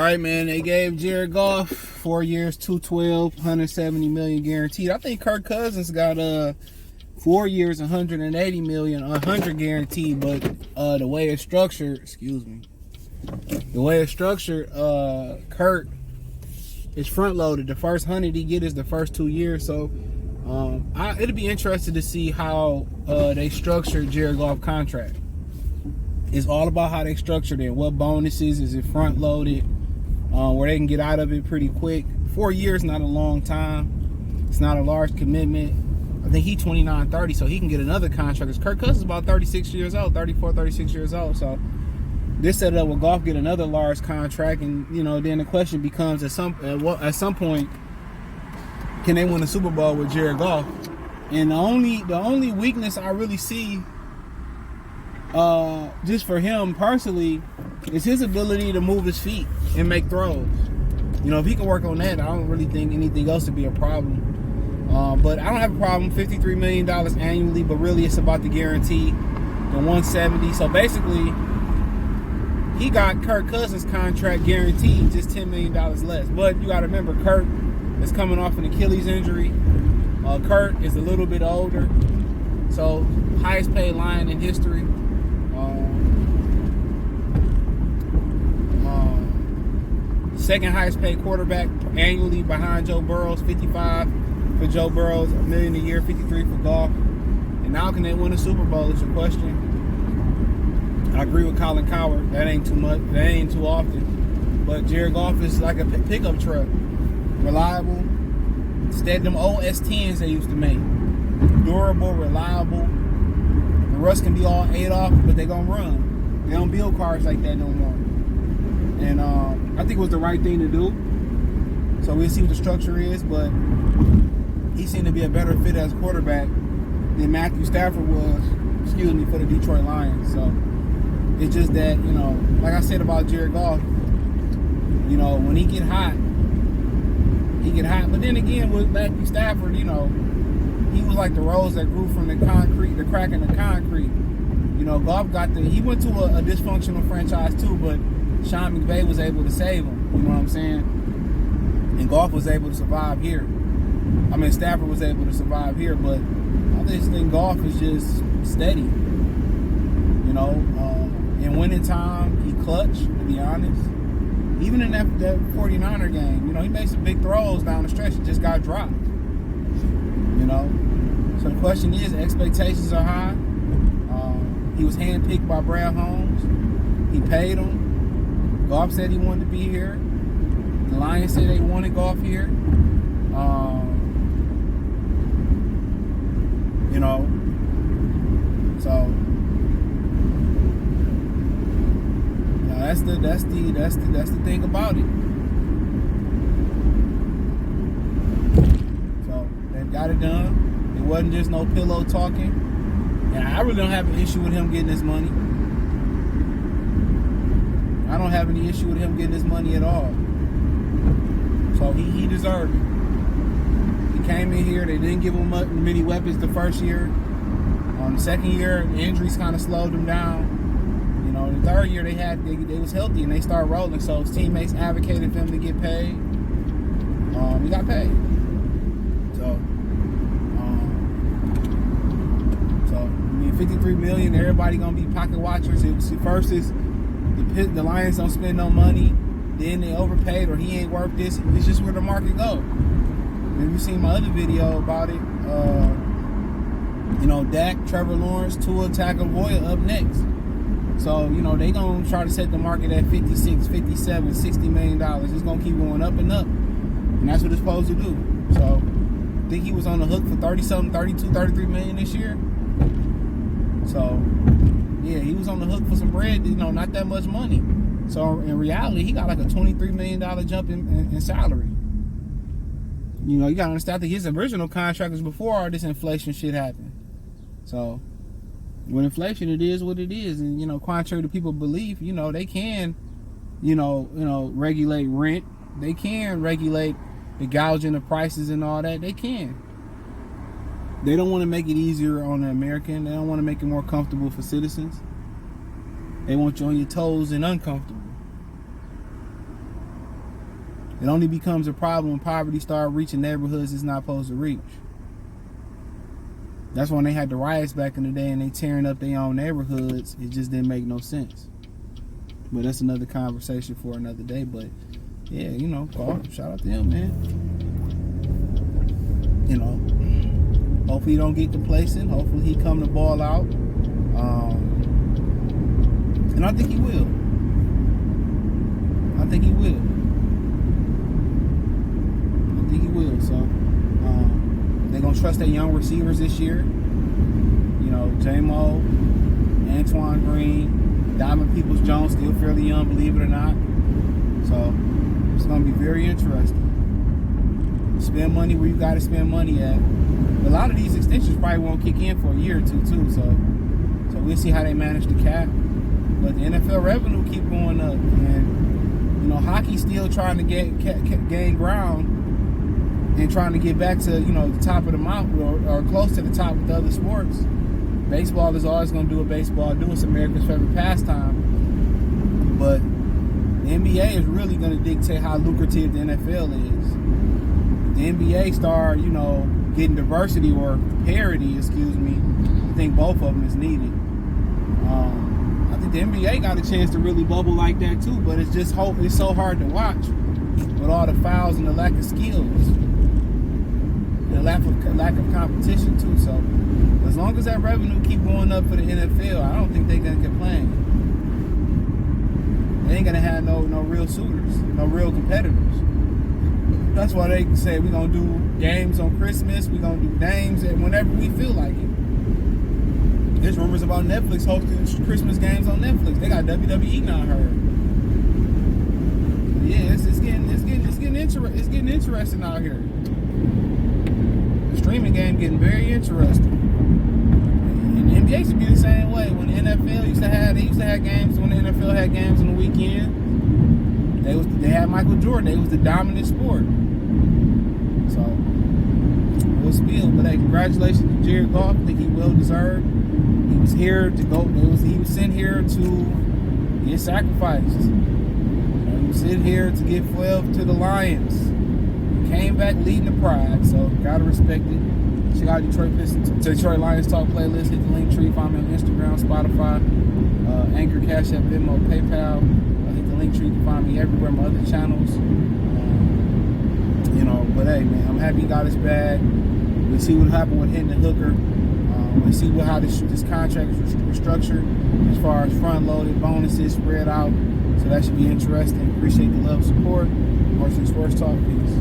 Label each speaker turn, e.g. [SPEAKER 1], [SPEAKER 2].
[SPEAKER 1] right, man. They gave Jared Goff 4 years, 212, 170 million guaranteed. I think Kirk Cousins got 4 years, 180 million, 100 guaranteed. But the way it's structured, Kirk is front loaded. The first 100 he get is the first 2 years. So it'll be interesting to see how they structure Jared Goff contract. It's all about how they structured it. What bonuses is it front loaded? Where they can get out of it pretty quick. 4 years not a long time. It's not a large commitment. I think he's 29, 30, so he can get another contract. Because Kirk Cousins is about 36 years old, 34, 36 years old. So this set up with Goff get another large contract, and then the question becomes at some point, can they win a Super Bowl with Jared Goff? And the only weakness I really see, just for him personally, is his ability to move his feet and make throws. If he can work on that, I don't really think anything else would be a problem. But I don't have a problem, $53 million annually, but really it's about the guarantee, the 170. So basically, he got Kirk Cousins' contract guaranteed, just $10 million less. But you got to remember, Kirk is coming off an Achilles injury. Kirk is a little bit older, so highest paid Lion in history. Second highest paid quarterback annually behind Joe Burrows, 55 for Joe Burrows, $1 million a year, 53 for Goff. And now can they win a Super Bowl is your question. I agree with Colin Cowherd. That ain't too much. That ain't too often. But Jared Goff is like a pickup truck. Reliable. Instead of them old S10s they used to make. Durable, reliable. The rust can be all ate off, but they gonna run. They don't build cars like that no more. And I think it was the right thing to do. So we'll see what the structure is, but he seemed to be a better fit as quarterback than Matthew Stafford was, for the Detroit Lions. So it's just that, like I said about Jared Goff, when he get hot. But then again, with Matthew Stafford, he was like the rose that grew from the concrete, the crack in the concrete. Goff he went to a dysfunctional franchise too, but Sean McVay was able to save him. You know what I'm saying? And Goff was able to survive here. Stafford was able to survive here, but I just think Goff is just steady. In winning time, he clutched, to be honest. Even in that 49er game, he made some big throws down the stretch. It just got dropped. So the question is, expectations are high. He was handpicked by Brad Holmes. He paid him. Goff said he wanted to be here. The Lions said they wanted Goff here. So that's the thing about it. So they've got it done. It wasn't just no pillow talking. And I really don't have an issue with him getting his money. I don't have any issue with him getting his money at all. So he deserved it. He came in here. They didn't give him many weapons the first year. The second year, the injuries kind of slowed him down. The third year they was healthy and they started rolling. So his teammates advocated for him to get paid. He got paid. So 53 million. Everybody gonna be pocket watchers. First is the Lions don't spend no money. Then they overpaid, or he ain't worth this. It's just where the market go. If you seen my other video about it, Dak, Trevor Lawrence, Tua Tagovailoa up next. So, they gonna try to set the market at 56, 57, $60 million. It's gonna keep going up and up. And that's what it's supposed to do. So, I think he was on the hook for 30-something, 32, 33 million this year. So, yeah, he was on the hook for some bread, not that much money. So, in reality, he got like a $23 million jump in salary. You gotta understand that his original contract was before all this inflation shit happened. So, with inflation, it is what it is. And, contrary to people's belief, they can, regulate rent. They can regulate the gouging of prices and all that. They can. They don't want to make it easier on the American. They don't want to make it more comfortable for citizens. They want you on your toes and uncomfortable. It only becomes a problem when poverty starts reaching neighborhoods it's not supposed to reach. That's when they had the riots back in the day and they tearing up their own neighborhoods. It just didn't make no sense. But that's another conversation for another day. But yeah, you know, Goff, shout out to him, man. You know, hopefully he don't get complacent. Hopefully he come to ball out. And I think he will. I think he will. So they're gonna trust their young receivers this year. You know, J-Mo, Antoine Green, Diamond Peoples-Jones, still fairly young, believe it or not. So it's gonna be very interesting. Spend money where you gotta spend money at. A lot of these extensions probably won't kick in for a year or two too. So we'll see how they manage the cap. But the NFL revenue keep going up, and you know, hockey's still trying to gain ground and trying to get back to, you know, the top of the mountain or close to the top with the other sports. Baseball is always going to do what baseball do. It's America's favorite pastime. But the NBA is really going to dictate how lucrative the NFL is. The NBA start, you know, getting diversity or parity, excuse me. I think both of them is needed. I think the NBA got a chance to really bubble like that too, but it's just it's so hard to watch with all the fouls and the lack of skills. The lack of competition too. So as long as that revenue keep going up for the NFL, I don't think they're gonna complain. They ain't gonna have no real suitors, no real competitors. That's why they say we're gonna do games on Christmas, we're gonna do games whenever we feel like it. There's rumors about Netflix hosting Christmas games on Netflix. They got WWE now, I heard. But yeah, it's getting interesting out here. Streaming game getting very interesting. And the NBA should be the same way. When the NFL used to have games, when the NFL had games on the weekend, they had Michael Jordan. They was the dominant sport. So we'll spill. But hey, congratulations to Jared Goff. I think he well deserved. He was here to go. He was sent here to get sacrificed. He was sent here to give 12 to the Lions. Came back leading the pride, so gotta respect it. Check out Detroit Lions Talk playlist. Hit the link tree. Find me on Instagram, Spotify, Anchor, Cash App, Venmo, PayPal. Hit the link tree to find me everywhere. My other channels. You know, but hey, man, I'm happy he got his bag. We'll see what happened with hitting the hooker. We'll see how this contract is restructured as far as front-loaded bonuses spread out. So that should be interesting. Appreciate the love, support. More Sports Talk. Peace.